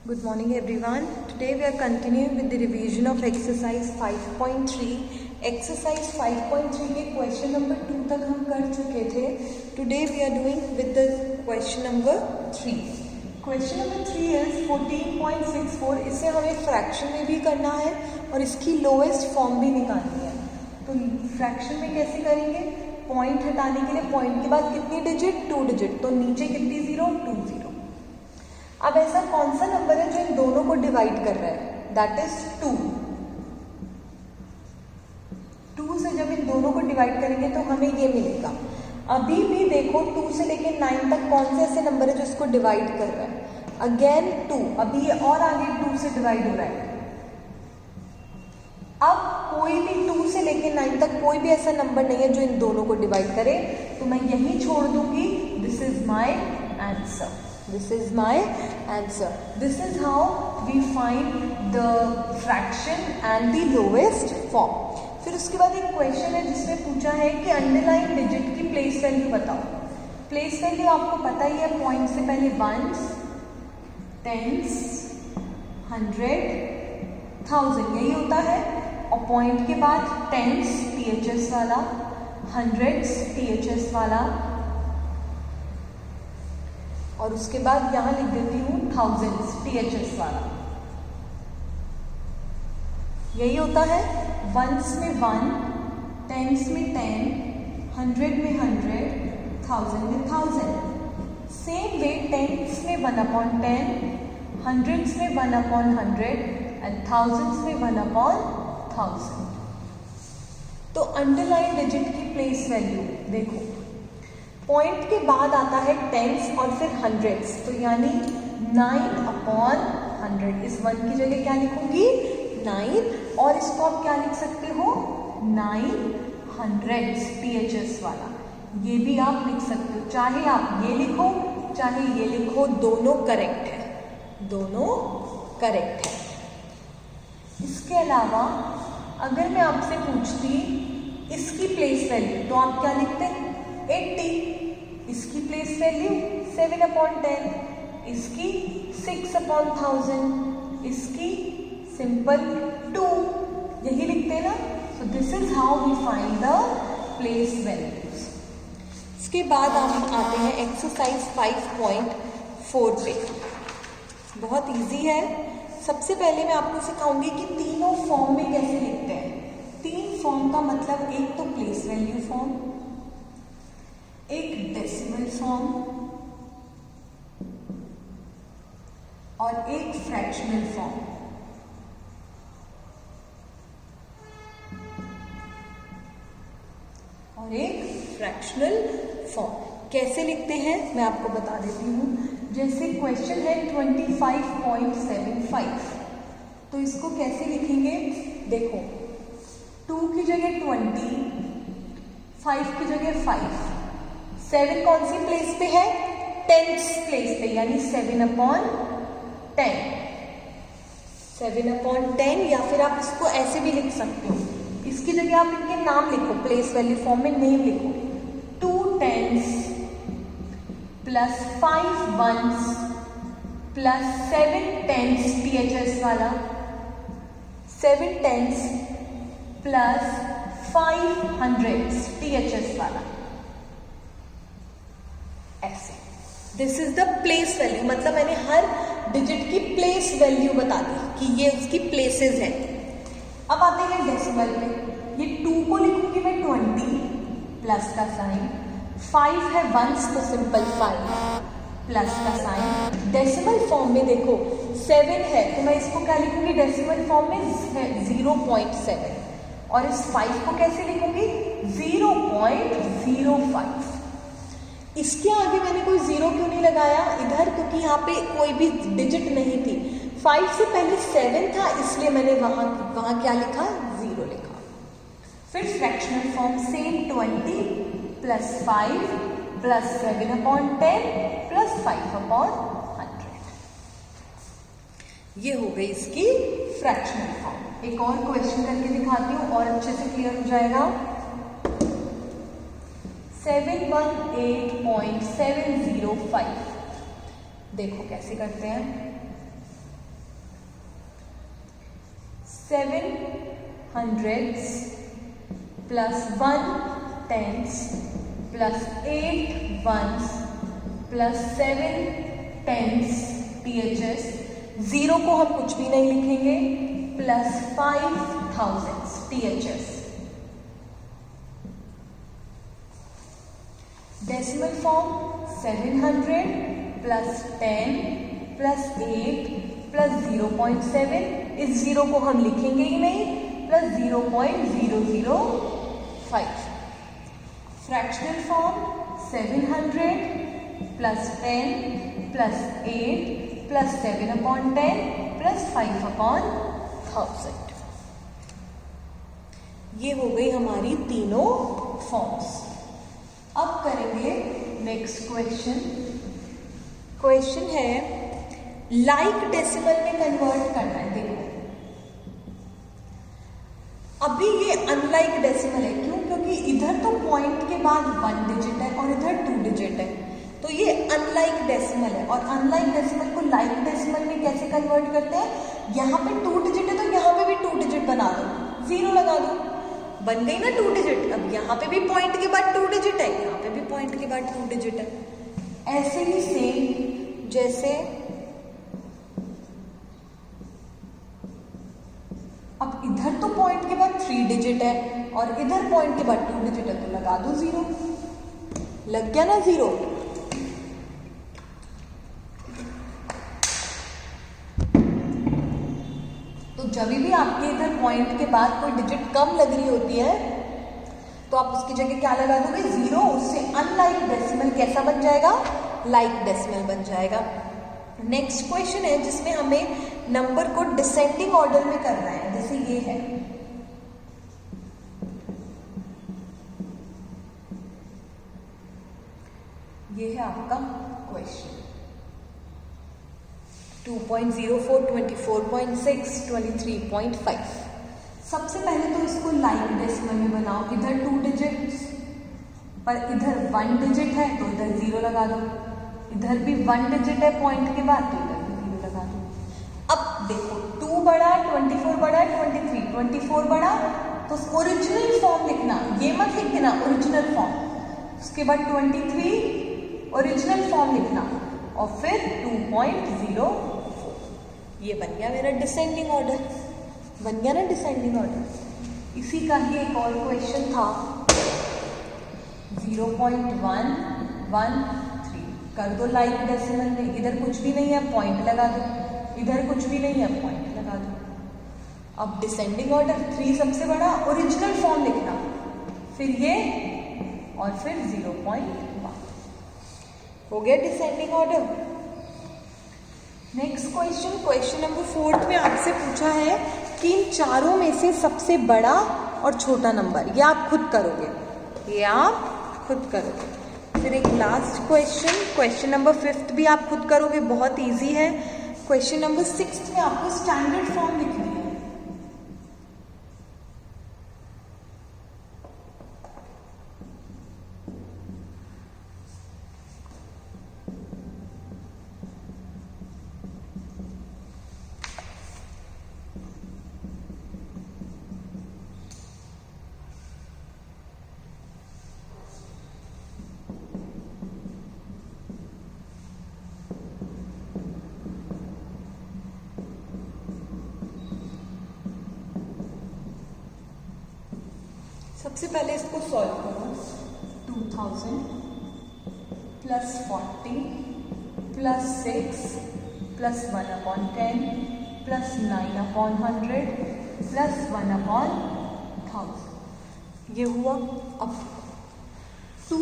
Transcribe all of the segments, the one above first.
Good morning everyone. Today we are continuing with the revision of exercise 5.3. Exercise 5.3 के question number 2 तक हम कर चुके थे. Today we are doing with the question number 3. Question number 3 is 14.64. इसे हमें fraction में भी करना है और इसकी lowest form भी निकालनी है. तो fraction में कैसे करेंगे? पॉइंट हटाने के लिए पॉइंट के बाद कितनी डिजिट? 2 डिजिट. तो नीचे कितनी जीरो? 2 जीरो. अब ऐसा कौन सा नंबर है जो इन दोनों को डिवाइड कर रहा है? That is 2. 2 से जब इन दोनों को डिवाइड करेंगे तो हमें ये मिलेगा. अभी भी देखो 2 से लेके 9 तक कौन से ऐसे नंबर है जो इसको डिवाइड कर रहा है? अगेन 2. अभी ये और आगे 2 से डिवाइड हो रहा है. अब कोई भी 2 से लेके 9 तक कोई भी ऐसा नंबर नहीं है जो इन दोनों को डिवाइड करे, तो मैं यही छोड़ दूंगी. This is my answer. This is my answer. This is how we find the fraction and the lowest form. फिर उसके बाद एक क्वेश्चन है जिसमें पूछा है कि अंडरलाइन डिजिट की प्लेस वैल्यू बताओ. प्लेस वैल्यू आपको पता ही है, पॉइंट से पहले वंस, टेंस, 100, 1000 यही होता है, और पॉइंट के बाद टेंस THS वाला, हंड्रेड्स THS वाला, और उसके बाद यहां लिख देती हूं थाउजेंड्स THS वाला. यही होता है. वंस में 1, टेंस में 10, 100 में 100, 1000 में 1000. सेम वे टेंस में 1/10, हंड्रेड्स में 1/100 एंड थाउजेंड्स में 1/1000. तो अंडरलाइन डिजिट की प्लेस वैल्यू देखो, पॉइंट के बाद आता है टेंस और फिर हंड्रेड्स, तो यानी 9/100. इस 1 की जगह क्या लिखूंगी? 9. और इसको आप क्या लिख सकते हो? 900 THS वाला. ये भी आप लिख सकते हो. चाहे आप ये लिखो चाहे ये लिखो, दोनों करेक्ट है. दोनों करेक्ट है. इसके अलावा अगर मैं आपसे पूछती इसकी प्लेस वैल्यू, तो आप क्या लिखते? 80. इसकी प्लेस वैल्यू 7/10, इसकी 6/1000, इसकी सिंपल 2. यही लिखते हैं ना. So this is how we find the place values. इसके बाद हम आते हैं एक्सरसाइज 5.4 पे. बहुत इजी है. सबसे पहले मैं आपको सिखाऊंगी कि तीनों फॉर्म में कैसे लिखते हैं. 3 फॉर्म का मतलब एक तो प्लेस वैल्यू फॉर्म, एक डेसिमल फॉर्म और एक फ्रैक्शनल फॉर्म. और एक फ्रैक्शनल फॉर्म कैसे लिखते हैं मैं आपको बता देती हूं. जैसे क्वेश्चन है 25.75, तो इसको कैसे लिखेंगे? देखो 2 की जगह 20, 5 की जगह 5, 7 कौन सी प्लेस पे है? 10th प्लेस पे, यानी 7/10. 7/10. या फिर आप इसको ऐसे भी लिख सकते हो. इसकी जगह आप इनके नाम लिखो. प्लेस वैल्यू फॉर्म में नेम लिखो. 2 10s plus 5 1s plus 7 10s THS वाला, 7 10s प्लस 5 100s THS वाला. ऐसे. This is the place value. मतलब मैंने हर डिजिट की प्लेस वैल्यू बता दी कि ये उसकी प्लेसेस हैं. अब आते हैं डेसिमल पे. ये 2 को लिखूंगी मैं 20 प्लस का साइन, 5 है वंस तो सिंपल 5 प्लस का साइन. डेसिमल फॉर्म में देखो 7 है, तो मैं इसको क्या लिखूंगी डेसिमल फॉर्म में? 0.7. और इस 5 को कैसे लिखूंगी? 0.05. इसके आगे मैंने कोई 0 क्यों नहीं लगाया इधर? क्योंकि यहाँ पे कोई भी डिजिट नहीं थी. 5 से पहले 7 था, इसलिए मैंने वहां क्या लिखा? 0 लिखा. फिर fractional form same 20 plus 5 plus 7/10 plus 5/100. ये हो गई इसकी फ्रैक्शनल फॉर्म. एक और क्वेश्चन करके दिखाती हूँ और अच्छे से क्लियर हो जाएगा. 718.705. देखो कैसे करते हैं. 7 hundreds plus 1 tens plus 8 ones plus 7 tens THS, 0 को हम कुछ भी नहीं लिखेंगे, plus 5 thousands THS. Decimal form 700 plus 10 plus 8 plus 0.7, इस 0 को हम लिखेंगे ही नहीं, plus 0.005. Fractional form 700 plus 10 plus 8 plus 7/10 plus 5/1000. ये हो गई हमारी तीनों फॉर्म्स. अब करेंगे नेक्स्ट क्वेश्चन. क्वेश्चन है लाइक डेसिमल में कन्वर्ट करना है. देखो अभी ये अनलाइक डेसिमल है. क्यों? क्योंकि इधर तो पॉइंट के बाद 1 डिजिट है और इधर 2 डिजिट है, तो ये अनलाइक डेसिमल है. और अनलाइक डेसिमल को लाइक डेसिमल में कैसे कन्वर्ट करते हैं? यहाँ पे 2 डिजिट है तो यहाँ पे भी 2 डिजिट बना दो, 0 लगा दो, बन गई ना 2 डिजिट. अब यहाँ पे भी पॉइंट के बाद 2 डिजिट है, यहाँ पे भी पॉइंट के बाद 2 डिजिट है. ऐसे ही सेम जैसे अब इधर तो पॉइंट के बाद 3 डिजिट है और इधर पॉइंट के बाद 2 डिजिट है, तो लगा दो 0. लग गया ना 0. तो जब भी आपके इधर पॉइंट के बाद कोई डिजिट कम लग रही होती है तो आप उसकी जगह क्या लगा दोगे? 0. उससे अनलाइक डेसिमल कैसा बन जाएगा? लाइक डेसिमल बन जाएगा. नेक्स्ट क्वेश्चन है जिसमें हमें नंबर को डिसेंडिंग ऑर्डर में करना है. जैसे ये है, ये है आपका क्वेश्चन. 2.04, 24.6, 23.5. सबसे पहले तो इसको लाइक डेसिमल में बनाओ. इधर 2 डिजिट्स पर इधर 1 डिजिट है तो इधर 0 लगा दो. इधर भी 1 डिजिट है पॉइंट के बाद तो इधर भी 0 लगा दो. अब देखो 2 बड़ा, 24 बड़ा, 24 बड़ा, तो ओरिजिनल फॉर्म लिखना, ये मत लिख देना ओरिजिनल फॉर्म. उसके बाद 23 ओरिजिनल फॉर्म लिखना और फिर 2.04. ये बन गया मेरा डिसेंडिंग ऑर्डर. बन गया ना डिसेंडिंग ऑर्डर. इसी का ही एक और क्वेश्चन था 0.113. कर दो लाइक डेसिमल में. इधर कुछ भी नहीं है, पॉइंट लगा दो. इधर कुछ भी नहीं है, पॉइंट लगा दो. अब डिसेंडिंग ऑर्डर 3 सबसे बड़ा, ओरिजिनल फॉर्म लिखना, फिर ये और फिर 0.1. हो गया descending order. Next question, question number 4 में आपसे पूछा है कि इन चारों में से सबसे बड़ा और छोटा नंबर, ये आप खुद करोगे, ये आप खुद करोगे. फिर एक लास्ट क्वेश्चन, क्वेश्चन नंबर 5 भी आप खुद करोगे, बहुत इजी है. क्वेश्चन नंबर 6 में आपको स्टैंडर्ड फॉर्म लिखनी है. सबसे पहले इसको सॉल्व करो. 2000 plus 40 plus 6 plus 1/10 plus 9/100 plus 1/1000. ये हुआ. अब 2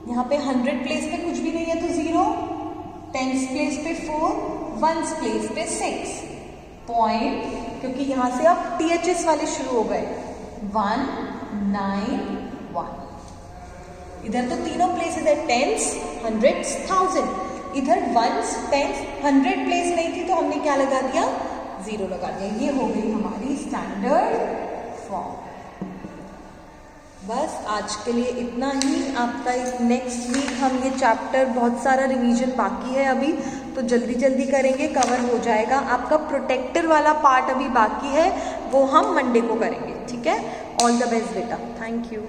यहाँ पे 100 प्लेस पे कुछ भी नहीं है तो 0, 10s प्लेस पे 4, 1s प्लेस पे 6. पॉइंट, क्योंकि यहाँ से अब THS वाले शुरू हो गए. 191. इधर तो तीनों प्लेसेस है, 10s, 100s, 1000. इधर 1s, 10s, 100 प्लेस नहीं थी तो हमने क्या लगा दिया? 0 लगा दिया. ये हो गई हमारी स्टैंडर्ड फॉर्म. बस आज के लिए इतना ही. आपका नेक्स्ट वीक हम ये चैप्टर, बहुत सारा रिवीजन बाकी है अभी, तो जल्दी जल्दी करेंगे, कवर हो जाएगा. आपका प्रोटेक्टर वाला पार्ट अभी बाकी है, वो हम मंडे को करेंगे, ठीक है। ऑल द बेस्ट बेटा, थैंक यू।